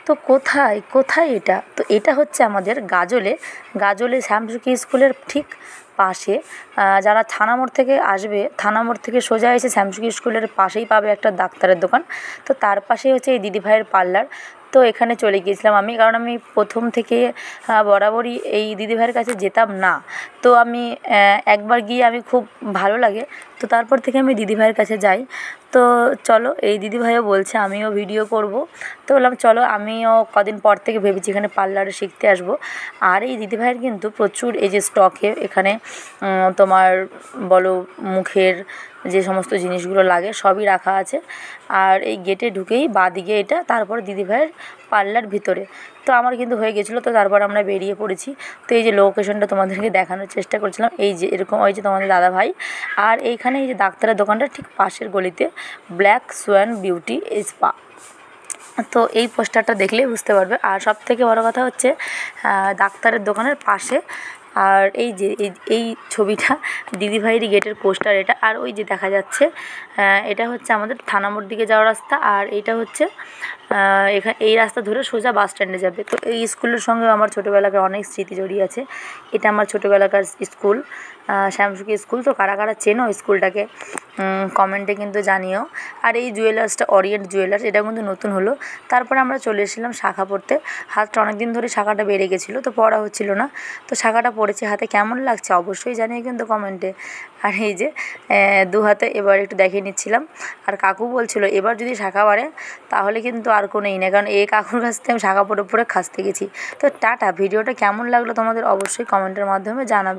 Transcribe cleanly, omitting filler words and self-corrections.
তো কোথায় কোথায় এটা? তো এটা হচ্ছে আমাদের গাজলে শ্যামসুখী স্কুলের ঠিক পাশে। যারা থানা মোড় থেকে আসবে, থানা মোড় থেকে সোজা এসে শ্যামসুখী স্কুলের পাশেই পাবে একটা ডাক্তারের দোকান। তো তার পাশেই হচ্ছে এই দিদিভাইয়ের পার্লার। তো এখানে চলে গিয়েছিলাম আমি, কারণ আমি প্রথম থেকে বরাবরই এই দিদিভাইয়ের কাছে যেতাম না। তো আমি একবার গিয়ে আমি খুব ভালো লাগে, তো তারপর থেকে আমি দিদিভাইয়ের কাছে যাই। তো চলো, এই দিদিভাইও বলছে আমিও ভিডিও করব। তো বললাম চলো, আমিও কদিন পর থেকে ভেবেছি এখানে পার্লারে শিখতে আসবো। আর এই দিদিভাইয়ের কিন্তু প্রচুর এই যে স্টকে এখানে তোমার বলো মুখের যে সমস্ত জিনিসগুলো লাগে সবই রাখা আছে। আর এই গেটে ঢুকেই বাঁদিকে এটা, তারপর দিদিভাইয়ের পার্লার ভিতরে। তো আমার কিন্তু হয়ে গেছিলো, তো তারপর আমরা বেরিয়ে পড়েছি। তো এই যে লোকেশনটা তোমাদেরকে দেখানোর চেষ্টা করছিলাম, এই যে এরকম, ওই যে তোমাদের দাদাভাই। আর এইখানে এই যে ডাক্তারের দোকানটা ঠিক পাশের গলিতে, ব্ল্যাক সোয়ান বিউটি স্পা। তো এই পোস্টারটা দেখলেই বুঝতে পারবে। আর সবথেকে বড় কথা হচ্ছে ডাক্তারের দোকানের পাশে, আর এই যে এই ছবিটা দিদিভাইয়েরই গেটের পোস্টার এটা। আর ওই যে দেখা যাচ্ছে এটা হচ্ছে আমাদের থানা মোড় দিকে যাওয়ার রাস্তা। আর এইটা হচ্ছে এই রাস্তা ধরে সোজা বাস স্ট্যান্ডে যাবে। তো এই স্কুলের সঙ্গে আমার ছোটোবেলাকার অনেক স্মৃতি জড়িয়ে আছে। এটা আমার ছোটোবেলাকার স্কুল, শ্যামসুখী স্কুল। তো কারা কারা চেনো স্কুলটাকে কমেন্টে কিন্তু জানিও। আর এই জুয়েলার্সটা অরিয়েন্ট জুয়েলার্স, এটা কিন্তু নতুন হলো। তারপরে আমরা চলে এসেছিলাম শাখা পড়তে। হাতটা অনেক দিন ধরে শাখাটা বেড়ে গেছিলো, তো পড়া হচ্ছিল না। তো শাখাটা পড়েছি হাতে, কেমন লাগছে অবশ্যই জানিয়ে কিন্তু কমেন্টে। আর এই যে দু হাতে এবার একটু দেখিয়ে নিচ্ছিলাম। আর কাকু বলছিল এবার যদি শাখা বাড়ে তাহলে কিন্তু আর কোনোই নেই, কারণ এই কাকুর কাছ থেকে আমি শাখা পড়ে পড়ে খাসতে গেছি। তো টাটা, ভিডিওটা কেমন লাগলো তোমাদের অবশ্যই কমেন্টের মাধ্যমে জানাবে।